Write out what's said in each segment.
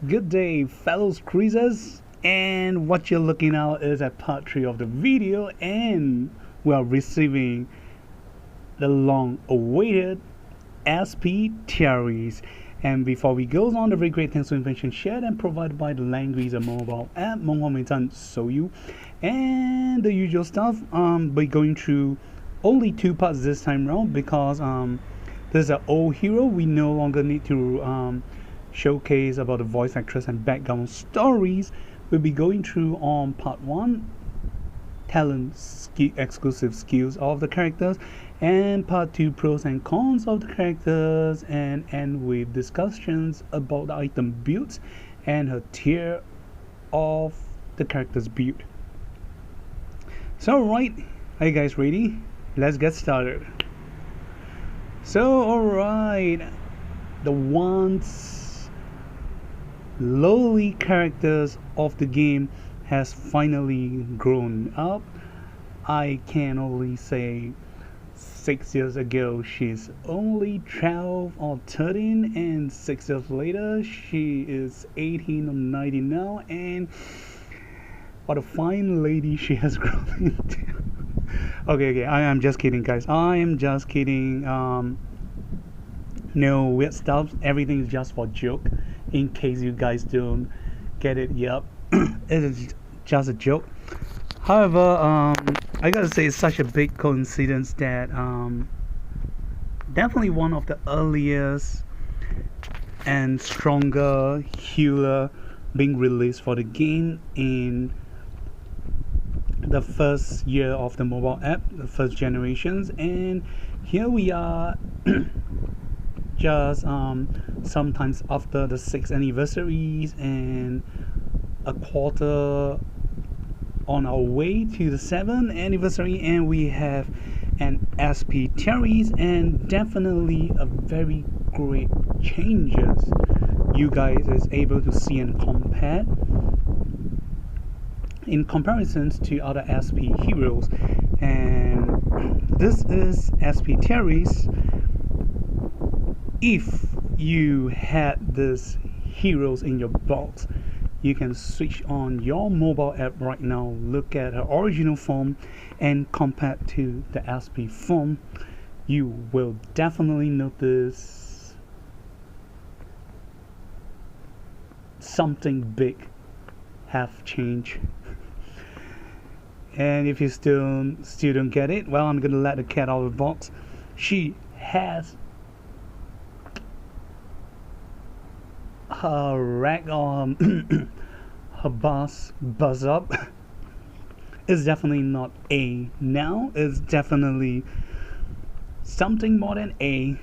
Good day, fellow cruisers, and what you're looking at is a part 3 of the video, and we are receiving the long-awaited SP Tiarice. And before we go on, the very great thanks to information shared and provided by the Langrisser mobile app, you, and the usual stuff. We're going through only 2 parts this time round because there's an old hero. We no longer need to showcase about the voice actress and background stories. We'll be going through on part 1 exclusive skills of the characters, and part 2 pros and cons of the characters, and end with discussions about the item builds and her tier of the character's build. So alright, are you guys ready? Let's get started. So alright, the once lowly characters of the game has finally grown up. I can only say 6 years ago she's only 12 or 13, and 6 years later she is 18 or 19 now, and what a fine lady she has grown into. okay, I am just kidding, guys. I am just kidding. No weird stuff. Everything is just for joke. In case you guys don't get it, yep, it is just a joke. However, I gotta say it's such a big coincidence that definitely one of the earliest and stronger healer being released for the game in the first year of the mobile app, the first generations, and here we are just sometimes after the 6th anniversaries and a quarter on our way to the 7th anniversary, and we have an SP Tiarice, and definitely a very great changes you guys is able to see and compare in comparisons to other SP heroes. And this is SP Tiarice. If you had these heroes in your box, you can switch on your mobile app right now, look at her original form, and compare to the SP form. You will definitely notice something big have changed. And if you still don't get it, well, I'm gonna let the cat out of the box. She has her rag on her buzz up is definitely not A now. It's definitely something more than A.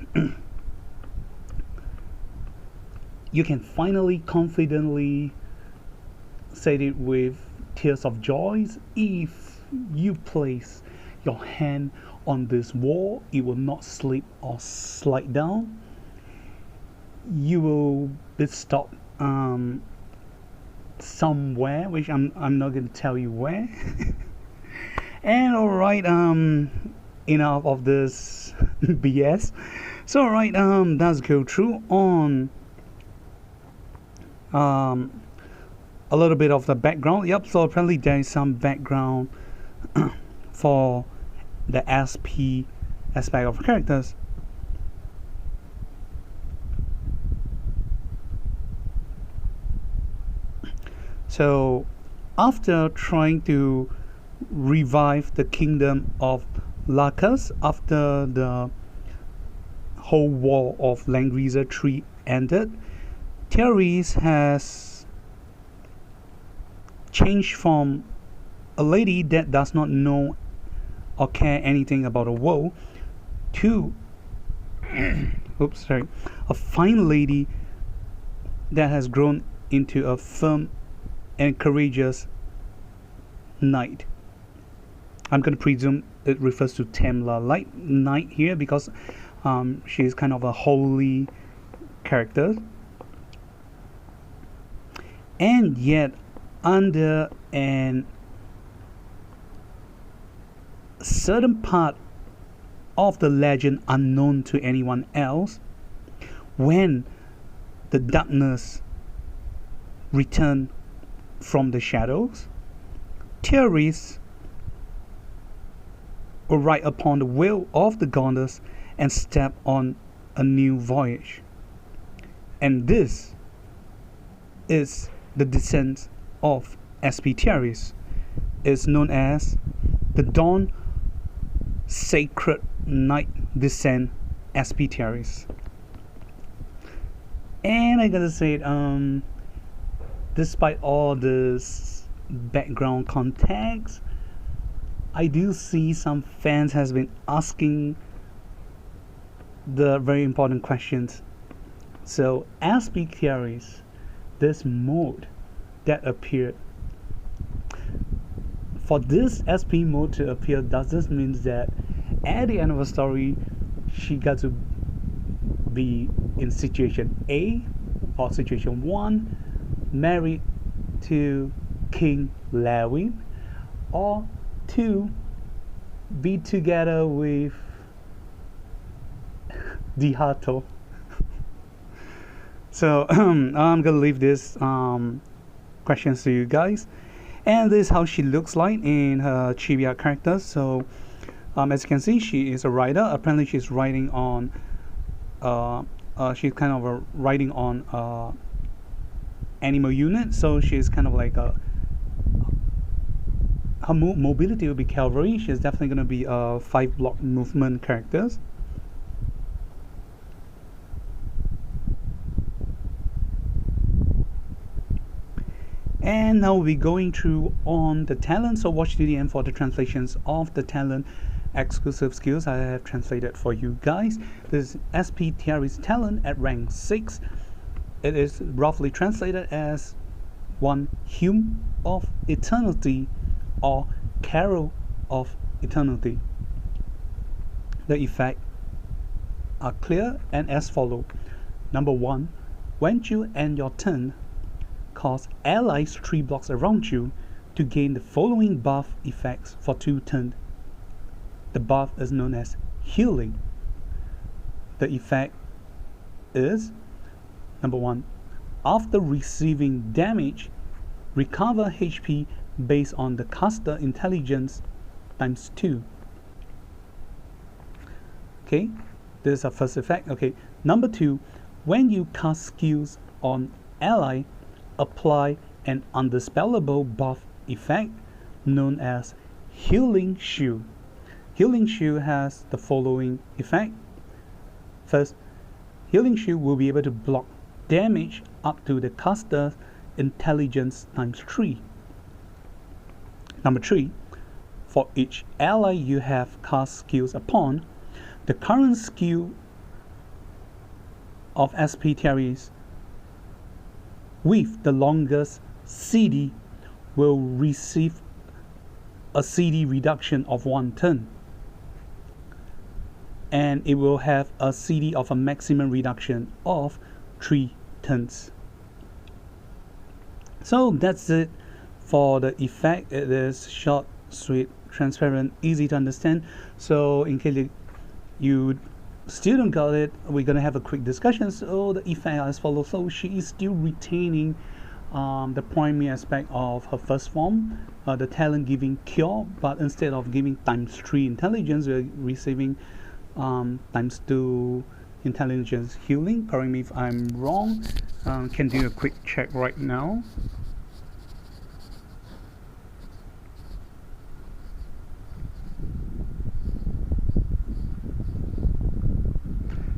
You can finally confidently say it with tears of joy. If you place your hand on this wall, it will not slip or slide down. You will be stopped somewhere, which I'm not going to tell you where. And alright, enough of this BS. So alright, let's go through on a little bit of the background. Yep, so apparently there is some background for the SP aspect of characters. So, after trying to revive the kingdom of Lacus after the whole war of Langrisser 3 ended, Tiarice has changed from a lady that does not know or care anything about the world to a fine lady that has grown into a firm and courageous knight. I'm going to presume it refers to Tamla Light Knight here because she is kind of a holy character, and yet under an certain part of the legend unknown to anyone else, when the darkness return from the shadows, Tiarice will ride upon the wheel of the goddess and step on a new voyage. And this is the descent of SP Tiarice. It's known as the Dawn Sacred Night Descent SP Tiarice. And I gotta say, despite all this background context, I do see some fans has been asking the very important questions. So SP Tiarice, this mode that appeared, for this SP mode to appear, does this mean that at the end of the story she got to be in situation A or situation 1, married to King Lewin, or 2, be together with Dihato? So I'm gonna leave this questions to you guys. And this is how she looks like in her chibi art character. So as you can see, she is a rider. Apparently she's riding on she's kind of riding on animal unit, so she's kind of like her mobility will be cavalry. She's definitely going to be 5-block movement characters. And now we'll be going through on the talent. So watch to the end for the translations of the talent exclusive skills I have translated for you guys. This is SP Tiarice talent at rank 6. It is roughly translated as 1 Hymn of Eternity or Carol of Eternity. The effects are clear and as follows. Number 1, when you end your turn, cause allies 3 blocks around you to gain the following buff effects for 2 turns. The buff is known as healing. The effect is number 1, after receiving damage, recover HP based on the caster intelligence times 2. Okay, this is our first effect. Okay, number 2, when you cast skills on ally, apply an undispellable buff effect known as Healing Shield. Healing Shield has the following effect. First, Healing Shield will be able to block damage up to the caster's intelligence times 3. Number 3, for each ally you have cast skills upon, the current skill of SP Tiarice with the longest CD will receive a CD reduction of 1 turn, and it will have a CD of a maximum reduction of 3 turns. So that's it for the effect. It is short, sweet, transparent, easy to understand. So in case you still don't got it, we're gonna have a quick discussion. So the effect as follows. So she is still retaining the primary aspect of her first form, the talent giving cure, but instead of giving times 3 intelligence, we're receiving times 2 intelligence healing. Correct me if I'm wrong. Can do a quick check right now.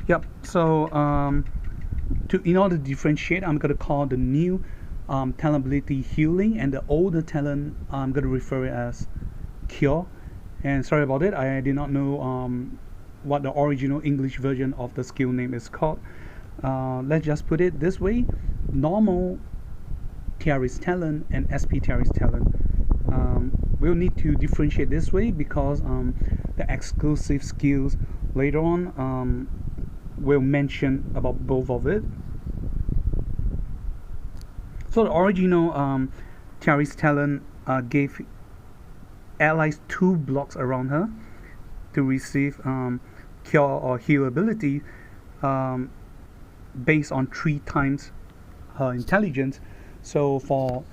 Yep. So in order to differentiate, I'm going to call the new talent ability healing, and the older talent I'm going to refer it as cure. And sorry about it, I did not know what the original English version of the skill name is called. Let's just put it this way: normal Tiarice talent and SP Tiarice talent. We'll need to differentiate this way because the exclusive skills later on will mention about both of it. So the original Tiarice talent gave allies 2 blocks around her to receive cure or heal ability based on 3 times her intelligence. So for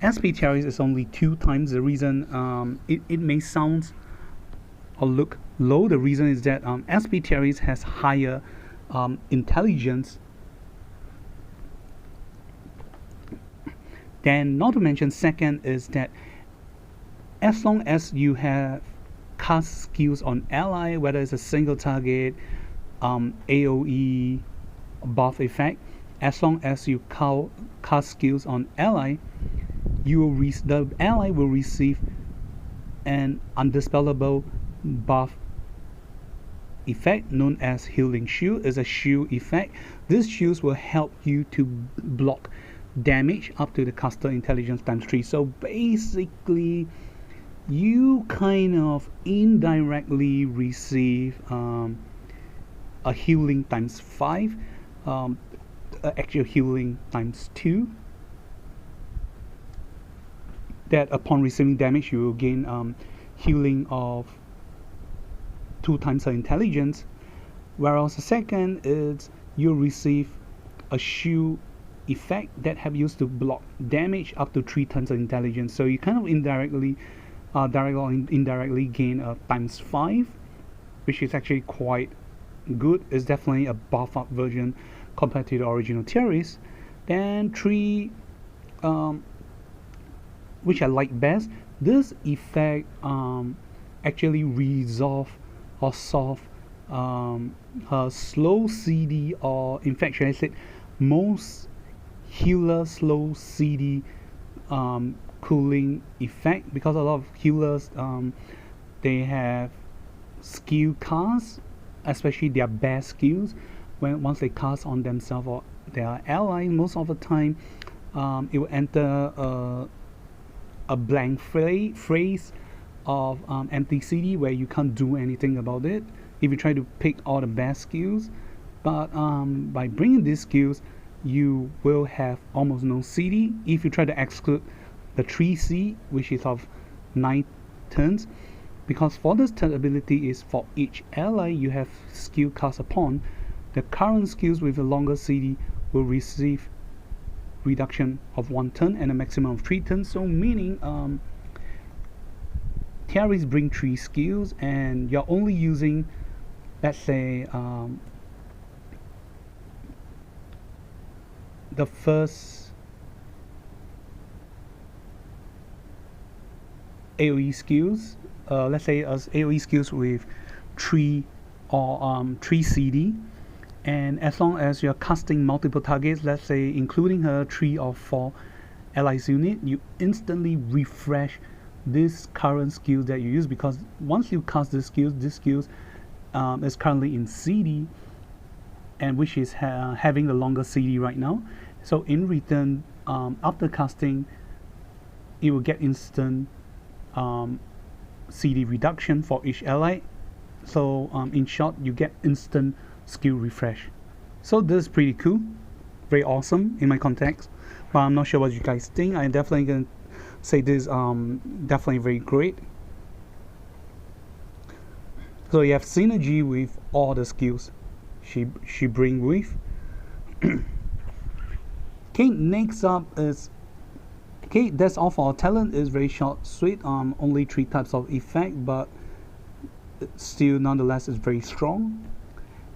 SP Tiarice is only 2 times. The reason it may sound or look low, the reason is that SP Tiarice has higher intelligence. Then, not to mention, second is that as long as you have cast skills on ally, whether it's a single target, AoE, buff effect, as long as you cast skills on ally, the ally will receive an undispellable buff effect known as healing shield. Is a shield effect. These shields will help you to block damage up to the caster intelligence times 3. So basically you kind of indirectly receive a healing times 5, actual healing times 2, that upon receiving damage you will gain healing of 2 times her intelligence, whereas the second is you receive a shield effect that have used to block damage up to 3 times of intelligence. So you kind of indirectly indirectly gain a times 5, which is actually quite good. It's definitely a buff up version compared to the original Tiarice. Then 3, which I like best, this effect actually resolve or solve her slow CD, or in fact should I say most healer slow CD cooling effect, because a lot of healers they have skill casts, especially their best skills, once they cast on themselves or their ally, most of the time it will enter a blank phrase of empty CD where you can't do anything about it if you try to pick all the best skills. But by bringing these skills, you will have almost no CD if you try to exclude the 3C, which is of 9 turns, because for this turn ability is for each ally you have skill cast upon. The current skills with a longer CD will receive reduction of 1 turn and a maximum of 3 turns. So meaning Tiarice bring 3 skills and you're only using, let's say, the first AoE skills, let's say as AoE skills with 3 or 3 CD, and as long as you're casting multiple targets, let's say including her 3 or 4 allies unit, you instantly refresh this current skill that you use, because once you cast this skills is currently in CD, and which is having the longer CD right now. So in return, after casting, it will get instant CD reduction for each ally. So in short, you get instant skill refresh. So this is pretty cool, very awesome in my context, but I'm not sure what you guys think. I'm definitely gonna say this definitely very great. So you have synergy with all the skills she bring with. Okay, next up is, okay, that's all for our talent. Is very short, sweet, only 3 types of effect, but still nonetheless is very strong.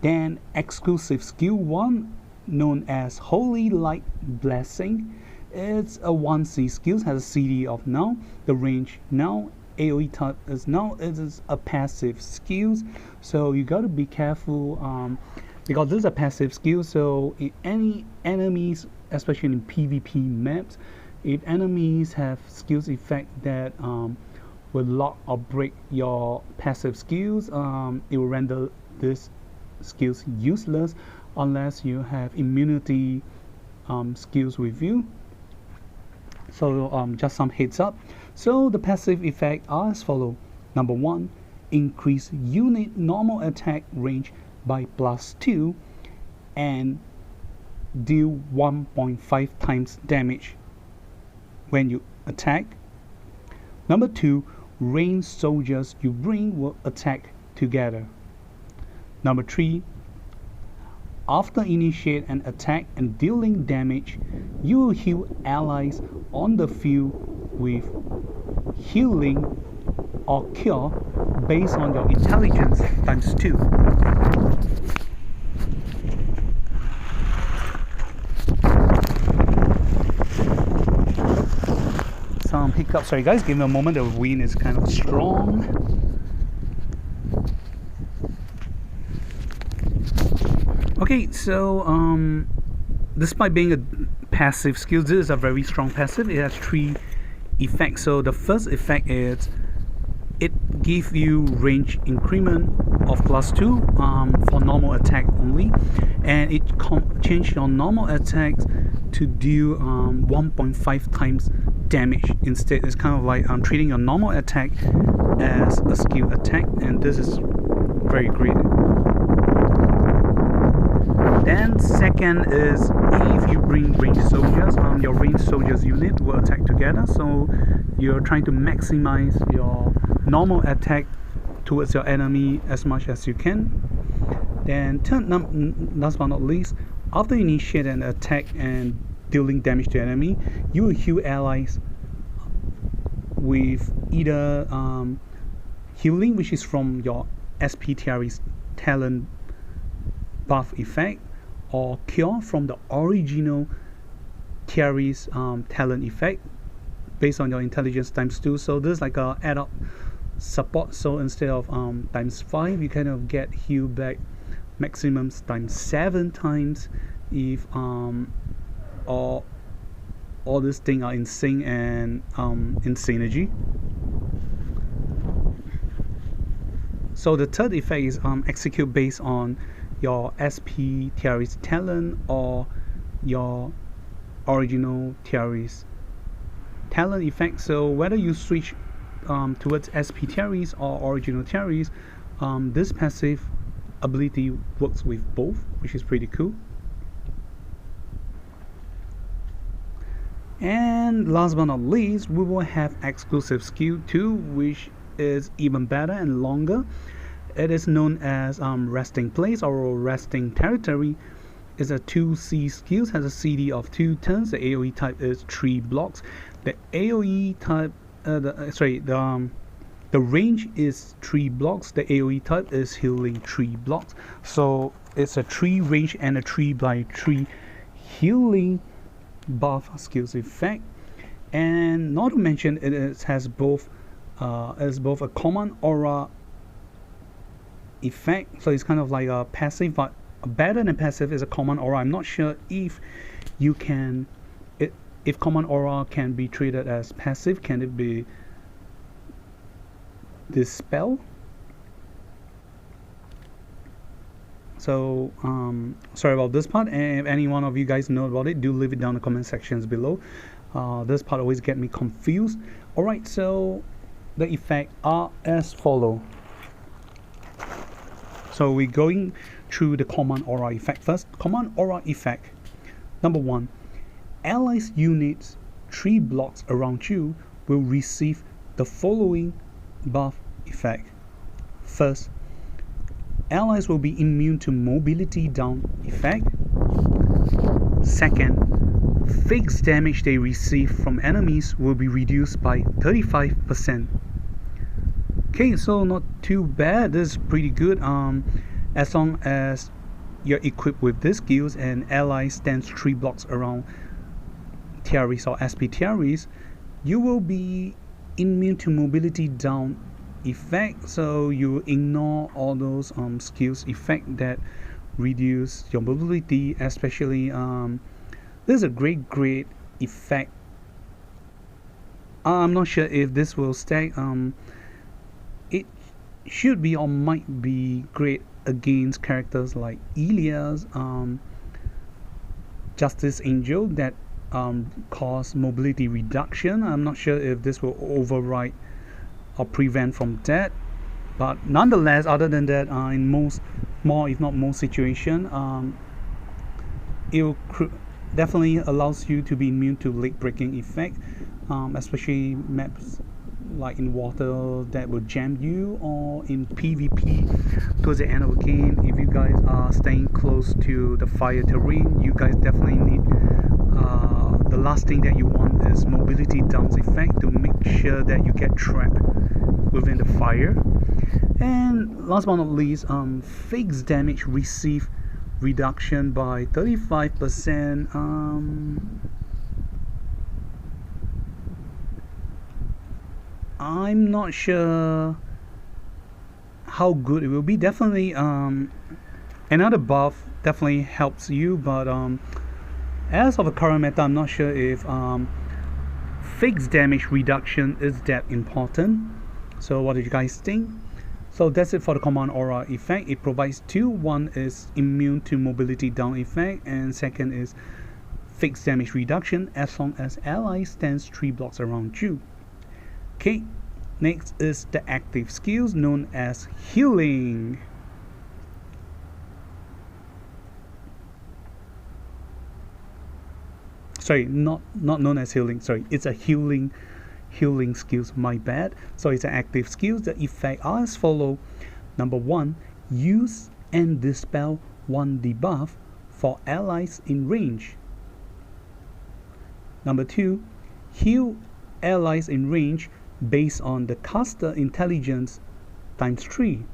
Then exclusive skill 1, known as Holy Light Blessing. It's a 1C skill, has a CD of now, the range now, AoE type is now. It is a passive skills, so you got to be careful because this is a passive skill. So if any enemies, especially in PvP maps, if enemies have skills effect that will lock or break your passive skills, it will render this skills useless unless you have immunity skills with you. So just some heads up. So the passive effect are as follow. Number 1, increase unit normal attack range by +2 and deal 1.5 times damage when you attack. Number 2, ranged soldiers you bring will attack together. Number 3, After initiate an attack and dealing damage, you will heal allies on the field with healing or cure based on your intelligence times 2. Some hiccups. Sorry guys, give me a moment, the wind is kind of strong. Okay, so despite being a passive skill, this is a very strong passive. It has 3 effects. So the first effect is it gives you range increment of +2 for normal attack only, and it changes your normal attacks to do 1.5 times damage. Instead, it's kind of like treating your normal attack as a skill attack, and this is very great. Then second is if you bring ranged soldiers, your ranged soldiers unit will attack together, so you're trying to maximize your normal attack towards your enemy as much as you can. Then third, last but not least, after you initiate an attack and dealing damage to enemy, you will heal allies with either healing, which is from your SP Tiarice talent buff effect, or cure from the original Tiarice talent effect based on your intelligence times 2. So this is like a add up support. So instead of times 5, you kind of get heal back maximum times 7 times if all these things are in sync and in synergy. So the third effect is execute based on your SP Tiarice talent or your original Tiarice talent effect. So whether you switch towards SP Tiarice or original Tiarice, this passive ability works with both, which is pretty cool. And last but not least, we will have exclusive skill 2, which is even better and longer. It is known as resting place or resting territory. It's a 2C skill, has a CD of 2 turns. The AoE type is 3 blocks. The AoE type, the range is 3 blocks. The AoE type is healing 3 blocks. So it's a 3 range and a 3x3 healing buff skills effect. And not to mention, it has both a common aura effect, so it's kind of like a passive, but better than passive is a common aura. I'm not sure if you can, if common aura can be treated as passive. Can it be dispel? So sorry about this part, and if any one of you guys know about it, do leave it down in the comment sections below. This part always get me confused. Alright, so the effects are as follow. So we're going through the common aura effect first. Common aura effect number 1: allies units 3 blocks around you will receive the following buff effect. First, allies will be immune to mobility down effect. Second, fixed damage they receive from enemies will be reduced by 35%. Okay, so not too bad. This is pretty good. As long as you're equipped with these skills and allies stands 3 blocks around Tiarice or SP Tiarice, you will be immune to mobility down effect. So you ignore all those skills effect that reduce your mobility, especially this is a great effect. I'm not sure if this will stack. It should be or might be great against characters like Elias, Justice Angel, that cause mobility reduction. I'm not sure if this will override or prevent from that, but nonetheless, other than that, in more if not most situation, it will definitely allows you to be immune to leg breaking effect, especially maps like in water that will jam you, or in PvP towards the end of the game. If you guys are staying close to the fire terrain, you guys definitely need the last thing that you want is mobility downs effect to make sure that you get trapped within the fire. And last but not least, fixed damage received reduction by 35%. I'm not sure how good it will be. Definitely another buff definitely helps you, but as of the current meta, I'm not sure if fixed damage reduction is that important. So what do you guys think? So that's it for the command aura effect. It provides two. One is immune to mobility down effect, and second is fixed damage reduction as long as ally stands 3 blocks around you. Okay, next is the active skills known as healing. Sorry, not known as healing. Sorry, it's a healing skills, my bad. So it's an active skills. The effect are as follow. Number 1, use and dispel 1 debuff for allies in range. Number 2, heal allies in range based on the caster intelligence times 3.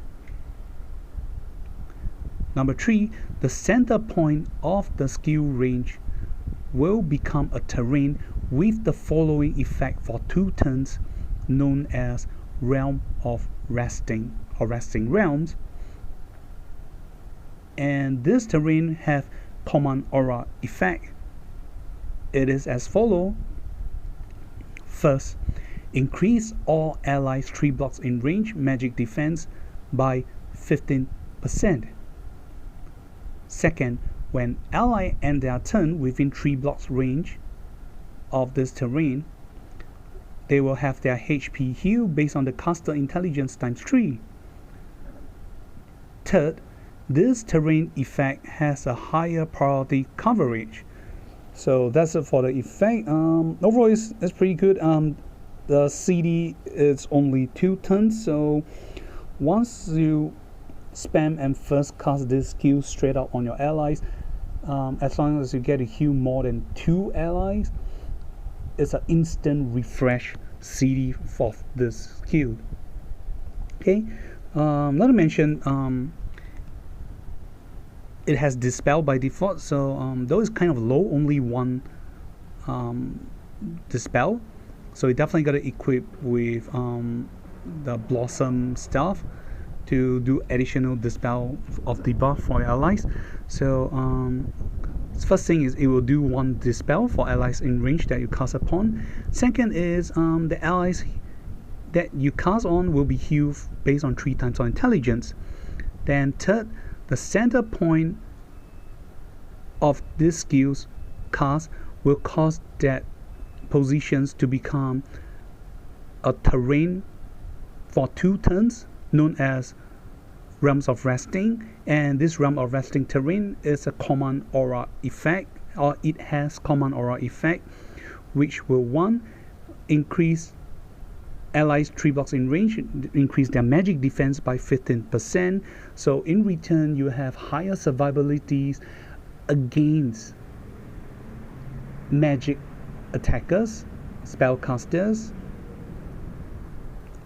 Number 3, the center point of the skill range will become a terrain with the following effect for 2 turns, known as Realm of Resting or Resting Realms. And this terrain have command aura effect. It is as follow. First, increase all allies 3 blocks in range magic defense by 15%. Second, when ally end their turn within 3 blocks range of this terrain, they will have their HP heal based on the caster intelligence times 3. Third, this terrain effect has a higher priority coverage. So that's it for the effect. Overall, it's pretty good. The CD is only 2 turns, so once you spam and first cast this skill straight out on your allies, as long as you get to heal more than 2 allies, it's an instant refresh CD for this skill. Okay, not to mention it has dispel by default, so though it's kind of low, only 1 dispel, so you definitely got to equip with the blossom stuff to do additional dispel of debuff for your allies. So first thing is it will do 1 dispel for allies in range that you cast upon. Second is the allies that you cast on will be healed based on 3 times on intelligence. Then third, the center point of this skill's cast will cause that positions to become a terrain for 2 turns, known as Realms of Resting. And this Realm of Resting terrain is a command aura effect, or it has command aura effect, which will 1, increase allies 3 blocks in range, increase their magic defense by 15%. So in return, you have higher survivabilities against magic attackers, spellcasters.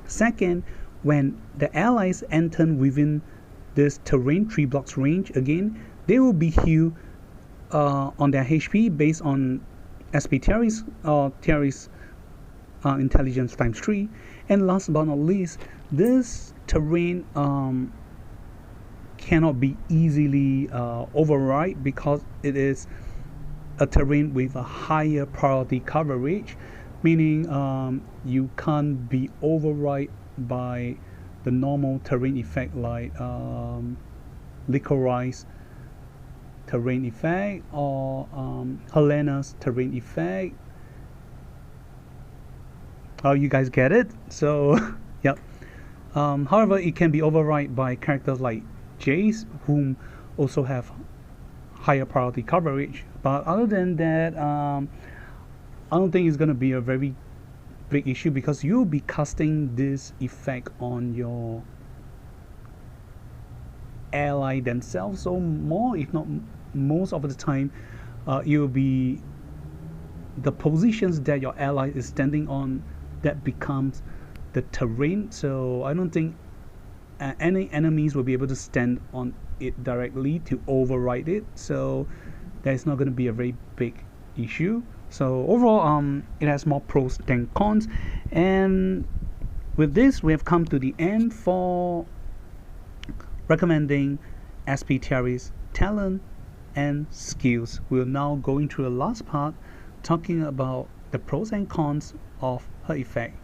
Second, when the allies enter within this terrain 3 blocks range, again they will be healed on their HP based on SP Tiarice or Tiarice intelligence times 3. And last but not least, this terrain cannot be easily override because it is a terrain with a higher priority coverage, meaning you can't be override by the normal terrain effect like Licorice terrain effect or Helena's terrain effect. Oh, you guys get it? So yep. However, it can be override by characters like Jace, whom also have higher priority coverage. But other than that, I don't think it's going to be a very big issue because you'll be casting this effect on your ally themselves. So more, if not most of the time, you'll be the positions that your ally is standing on that becomes the terrain. So I don't think any enemies will be able to stand on it directly to override it. So that's not going to be a very big issue. So overall, it has more pros than cons. And with this, we have come to the end for recommending SP Tiarice talent and skills. We're now going through the last part, talking about the pros and cons of her effect.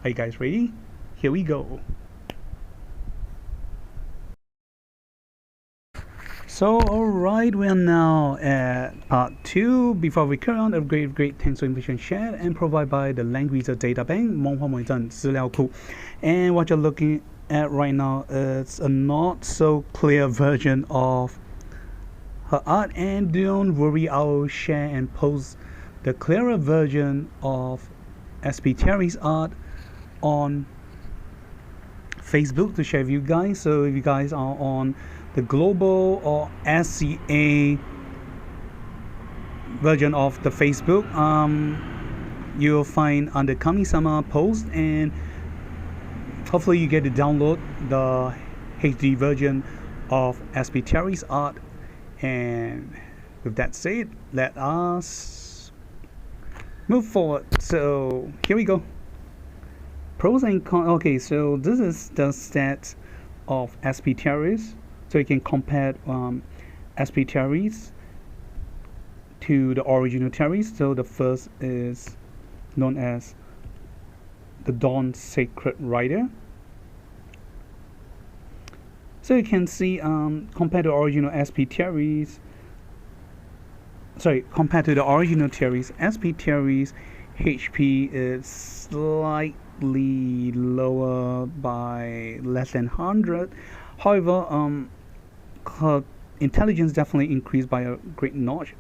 Are you guys ready? Here we go. So alright, we are now at part 2. Before we carry on, a great thanks for information shared and provided by the Langrisser data bank, 夢可梅鎮資料庫. And what you're looking at right now is a not so clear version of her art, and don't worry, I'll share and post the clearer version of SP Tiarice art on Facebook to share with you guys. So if you guys are on the global or SCA version of the Facebook, you'll find under Kami-sama post, and hopefully you get to download the HD version of SP Tiarice art. And with that said, let us move forward. So here we go. Pros and cons. Okay, so this is the stats of SP Tiarice. So you can compare SP Tiarice to the original Tiarice. So the first is known as the Dawn Sacred Rider. So you can see compared to the original SP Tiarice, compared to the original Tiarice, SP Tiarice HP is slightly lower by less than 100. However, her intelligence definitely increased by a great notch.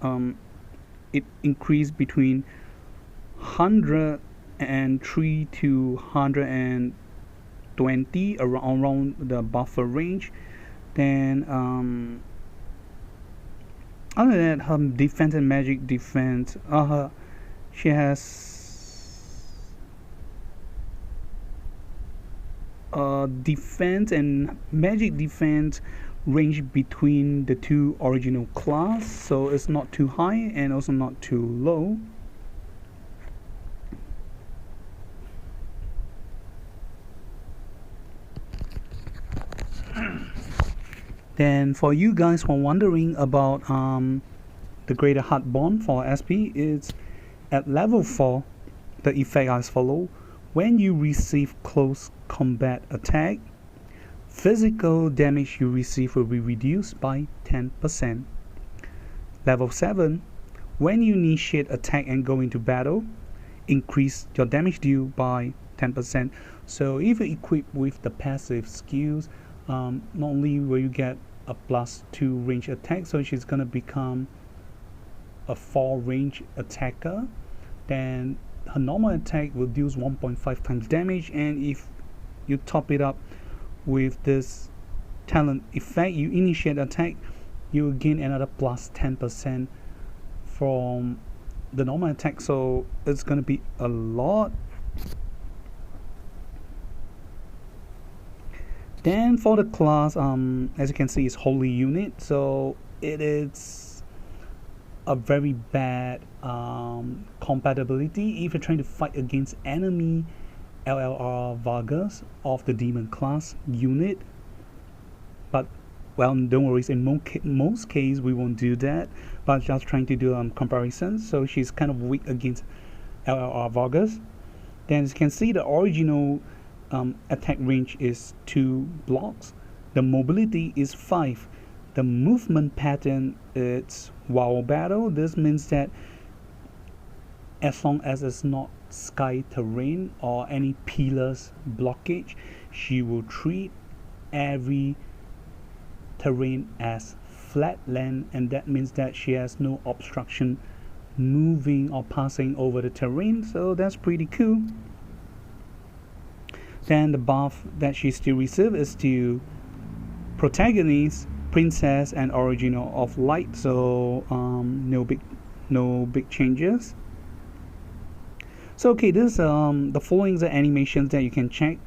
It increased between 103 to 120 around the buffer range. Then other than that, her defense and magic defense, she has defense and magic defense range between the two original class, so it's not too high and also not too low. Then for you guys who are wondering about the greater heart bond for SP, is at level 4, the effect as follow. When you receive close combat attack, physical damage you receive will be reduced by 10%. Level 7, when you initiate attack and go into battle, increase your damage deal by 10%. So if you equip with the passive skills, not only will you get a +2 range attack, so she's gonna become a 4 range attacker, then her normal attack will deal 1.5 times damage, and if you top it up with this talent effect, you initiate attack, you will gain another +10% from the normal attack, so it's gonna be a lot. Then for the class, as you can see, it's holy unit, so it is a very bad compatibility if you're trying to fight against enemy LLR Vargas of the demon class unit. But well, don't worry, in most cases we won't do that, but just trying to do comparisons. So she's kind of weak against LLR Vargas. Then as you can see, the original attack range is 2 blocks, the mobility is 5, the movement pattern is wow battle. This means that as long as it's not sky terrain or any pillars blockage, she will treat every terrain as flat land, and that means that she has no obstruction moving or passing over the terrain, so that's pretty cool. Then the buff that she still receives is to protagonist, princess, and original of light. So no big changes. So okay, this the following is the animations that you can check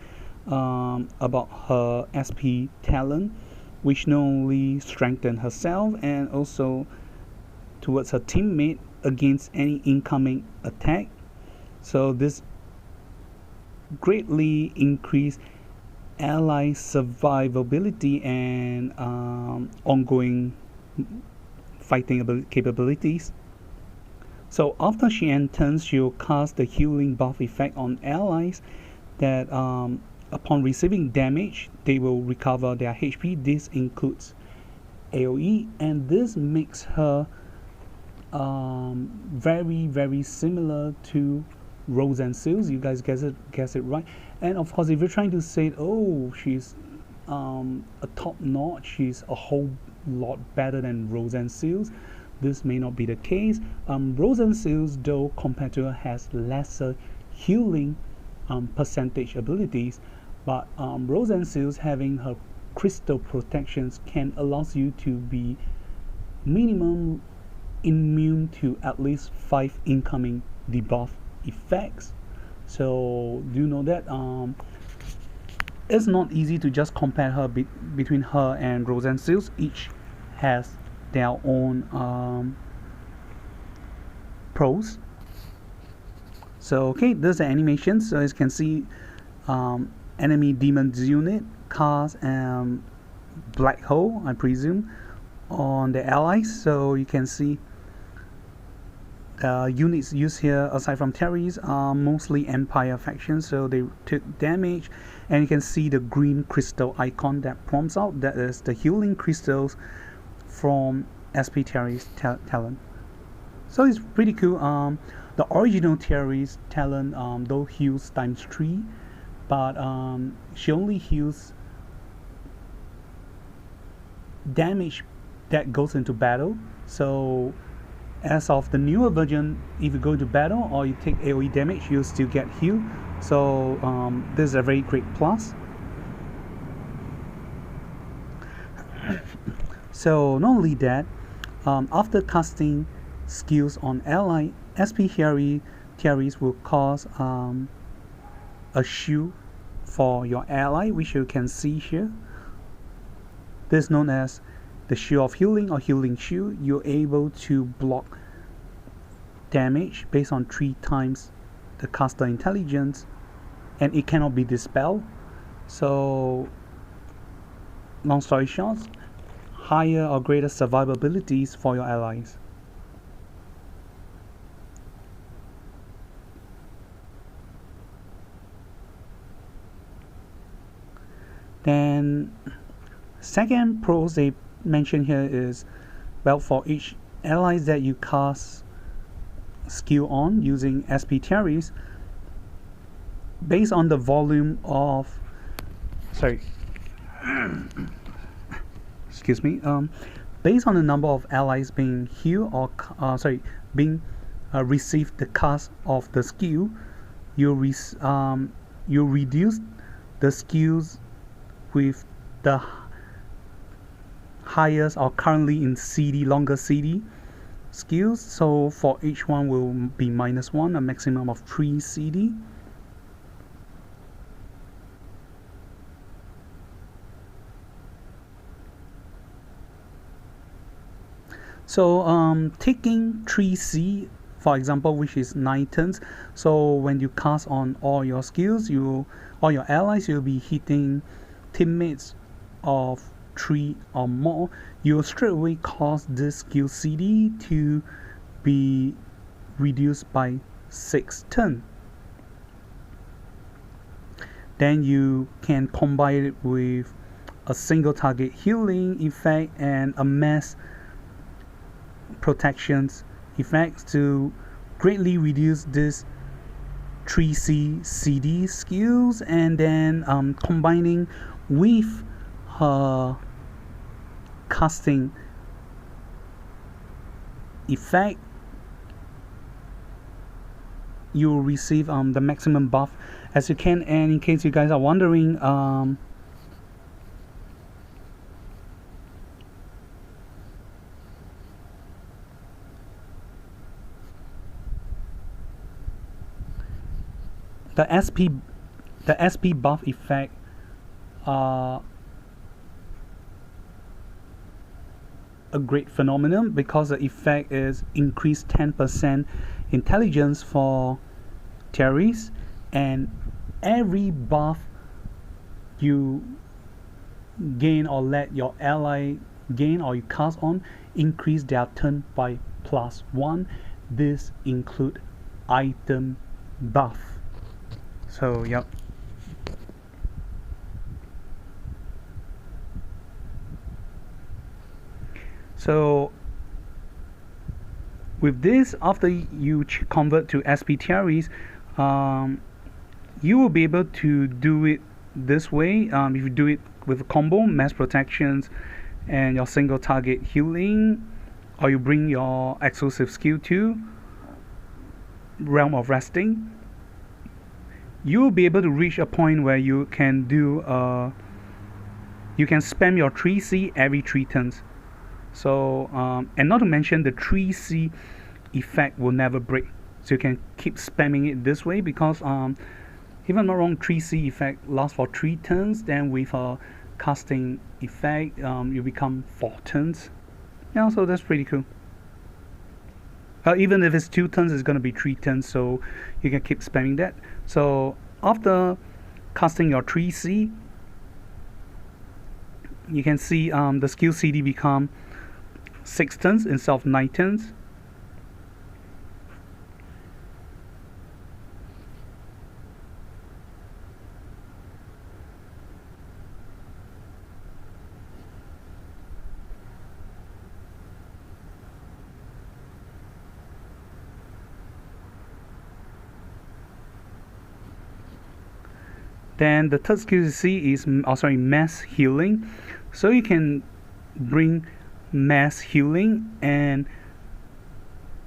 about her SP talent, which not only strengthen herself and also towards her teammate against any incoming attack. So this greatly increase ally survivability and ongoing fighting capabilities. So after she enters, she'll cast the healing buff effect on allies that upon receiving damage, they will recover their HP. This includes AoE, and this makes her very similar to Rose and Seals. You guys guess it right. And of course, if you're trying to say, oh, she's a top notch, she's a whole lot better than Rose and Seals, this may not be the case. Rose and Seals, though, compared to her, has lesser healing percentage abilities, but Rose and Seals having her crystal protections can allow you to be minimum immune to at least 5 incoming debuff effects. So do you know that it's not easy to just compare her between her and Rose and Seals. Each has their own pros. So okay, there's the animation. So as you can see, enemy demons unit cast black hole, I presume, on the allies. So you can see units used here, aside from Tiarice, are mostly Empire factions, so they took damage. And you can see the green crystal icon that prompts out, that is the healing crystals from SP Tiarice talent. So it's pretty cool. The original Tiarice talent, though, heals times 3, but she only heals damage that goes into battle. So as of the newer version, if you go into battle or you take AoE damage, you'll still get healed. So this is a very great plus. So not only that, after casting skills on ally, SP Tiarice will cause a shield for your ally, which you can see here. This is known as the shield of healing or healing shield. You're able to block damage based on 3 times the caster intelligence, and it cannot be dispelled. So long story short, higher or greater survivabilities for your allies. Then second pros they mention here is, well, for each allies that you cast skill on using SP Tiarice, based on the volume of excuse me, based on the number of allies being healed or being receive the cast of the skill, you reduce the skills with the highest or currently in CD, longer CD skills. So for each one will be -1, a maximum of 3 CD. So taking 3C, for example, which is 9 turns. So when you cast on all your skills, all your allies, you'll be hitting teammates of 3 or more. You'll straight away cause this skill CD to be reduced by 6 turns. Then you can combine it with a single target healing effect and a mass protections effects to greatly reduce this 3C CD skills, and then combining with her casting effect, you will receive the maximum buff as you can. And in case you guys are wondering, the SP buff effect are a great phenomenon because the effect is increased 10% intelligence for Tiarice, and every buff you gain or let your ally gain or you cast on increase their turn by +1. This include item buff. So yep. So with this, after you convert to SP Tiarice, you will be able to do it this way. If you do it with a combo, mass protections and your single target healing, or you bring your exclusive skill to Realm of Resting, you will be able to reach a point where you can do you can spam your 3C every 3 turns. So and not to mention the 3C effect will never break, so you can keep spamming it this way, because if I'm not wrong, 3C effect lasts for 3 turns, then with a casting effect you become 4 turns. Yeah, so that's pretty cool. Even if it's 2 turns, it's going to be 3 turns, so you can keep spamming that. So after casting your 3C, you can see the skill CD become 6 turns instead of 9 turns. Then the third skill you see is mass healing. So you can bring mass healing, and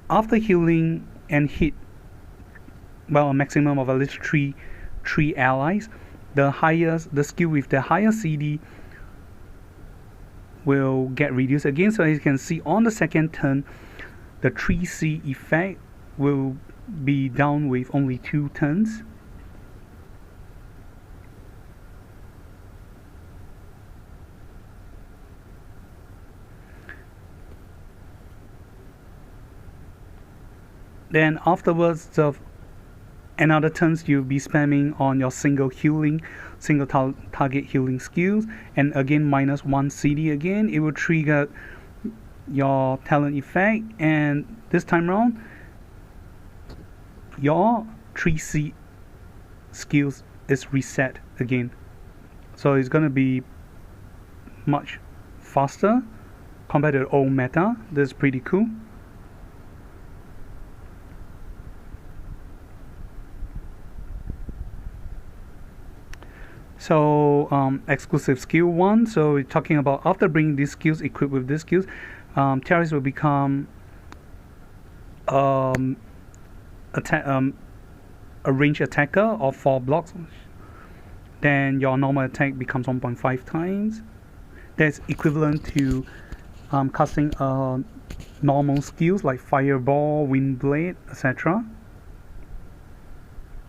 after healing and hit a maximum of at least three allies, the skill with the higher CD will get reduced again. So as you can see, on the second turn, the 3C effect will be down with only 2 turns. Then afterwards, another turns you'll be spamming on your single target healing skills, and again -1 CD again. It will trigger your talent effect, and this time around your 3C skills is reset again. So it's gonna be much faster compared to the old meta. This is pretty cool. So exclusive skill 1. So we're talking about after bringing these skills, equipped with these skills, Tiarice will become a ranged attacker of 4 blocks. Then your normal attack becomes 1.5 times. That's equivalent to casting normal skills like Fireball, Wind Blade, etc.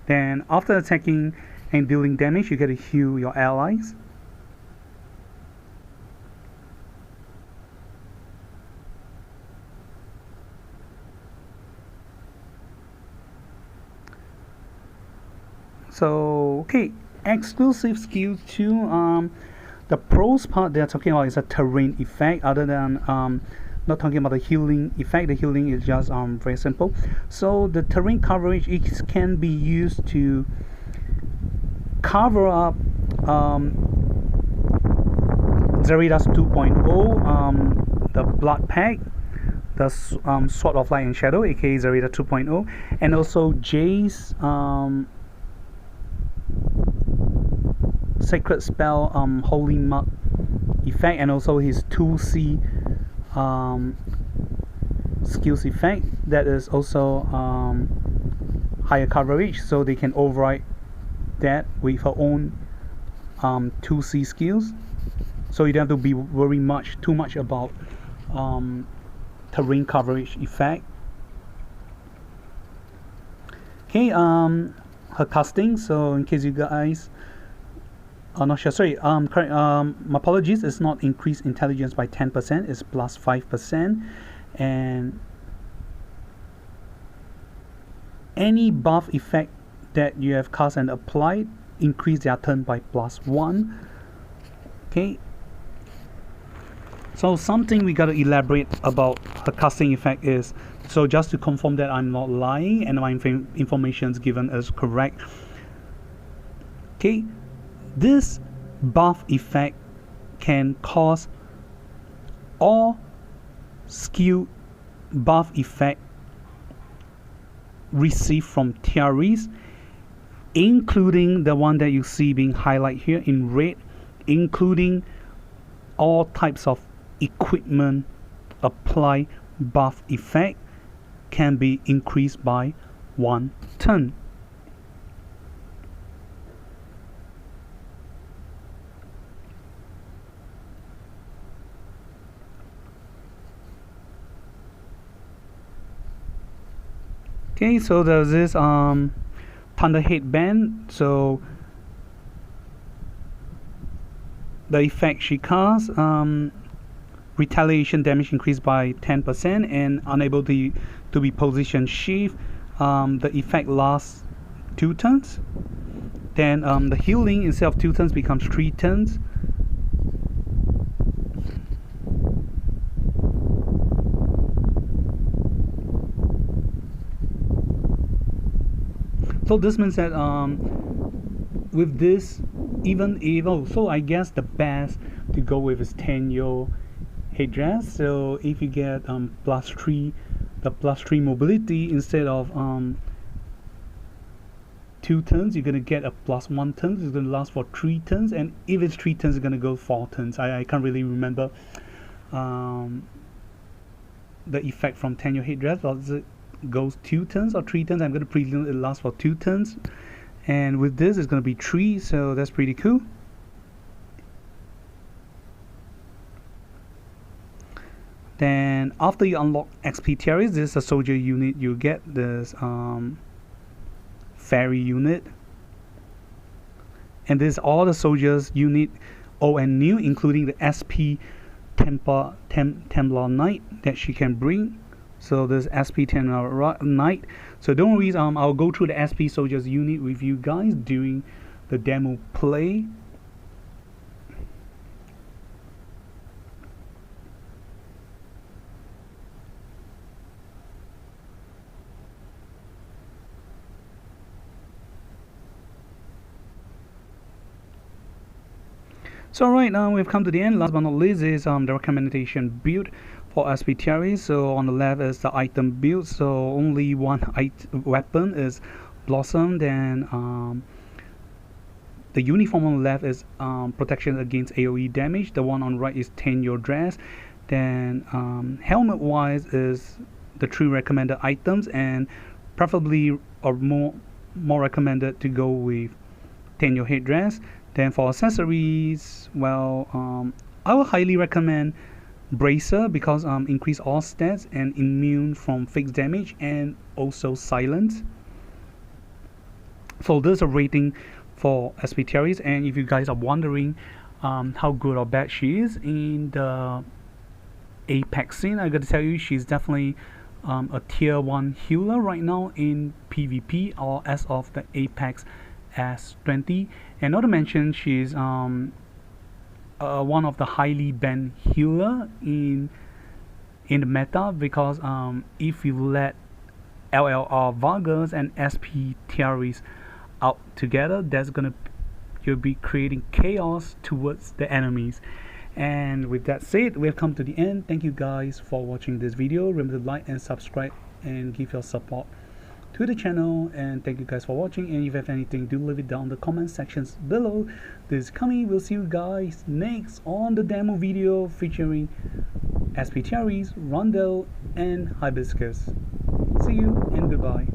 Then after attacking and dealing damage, you get to heal your allies. So okay, exclusive skill 2. The pros part they're talking about is a terrain effect, other than not talking about the healing effect. The healing is just very simple. So the terrain coverage, it can be used to cover up Zerida's 2.0, the Blood Pact, the Sword of Light and Shadow, aka Zerida 2.0, and also Jay's Sacred Spell Holy Mug effect, and also his 2C skills effect that is also higher coverage, so they can override that with her own 2C skills, so you don't have to be worry too much about terrain coverage effect. Okay, her casting, so in case you guys are not sure, sorry, correct, my apologies, it's not increased intelligence by 10%, it's plus 5%, and any buff effect that you have cast and applied increase their turn by plus 1. Okay, so something we got to elaborate about her casting effect is, so just to confirm that I'm not lying and my information is given as correct. Okay, this buff effect can cause all skill buff effect received from Tiarice, including the one that you see being highlighted here in red, including all types of equipment apply buff effect, can be increased by 1 turn. Okay, so there's this thunder headband. So the effect she casts, retaliation damage increased by 10% and unable to be position shift. The effect lasts 2 turns. Then the healing instead of 2 turns becomes 3 turns. So this means that with this, even so I guess the best to go with is Tenyo headdress. So if you get plus 3, the plus 3 mobility instead of 2 turns, you're gonna get a plus 1 turns. It's gonna last for 3 turns, and if it's 3 turns, it's gonna go 4 turns. I can't really remember the effect from Tenyo headdress. Does it goes 2 turns or 3 turns? I'm going to presume it lasts for 2 turns, and with this it's going to be 3, so that's pretty cool. Then after you unlock XP Tiarice, this is a soldier unit you get, this fairy unit, and this is all the soldiers unit old and new, including the SP Templar Knight that she can bring. So this SP Templar Knight. So don't worry, I'll go through the SP soldiers unit with you guys during the demo play. So right now we've come to the end. Last but not least is the recommendation build for SP Tiarice. So on the left is the item build. So only one weapon is Blossom. Then the uniform on the left is protection against AoE damage. The one on the right is Tenyo dress. Then helmet wise is the 3 recommended items, and preferably or more recommended to go with Tenyo headdress. Then for accessories, well, I would highly recommend Bracer because increase all stats and immune from fixed damage and also silence. So there's a rating for SP Tiarice, and if you guys are wondering how good or bad she is in the Apex scene, I gotta tell you she's definitely a tier 1 healer right now in PvP or as of the Apex S20, and not to mention she's one of the highly banned healer in the meta, because if you let LLR Vargas and SP Tiarice out together, you'll be creating chaos towards the enemies. And with that said, we have come to the end. Thank you guys for watching this video. Remember to like and subscribe and give your support to the channel, and thank you guys for watching. And if you have anything, do leave it down in the comment sections below. This is Kami. We'll see you guys next on the demo video featuring SP Tiarice, Rondel, and Hibiscus. See you and goodbye.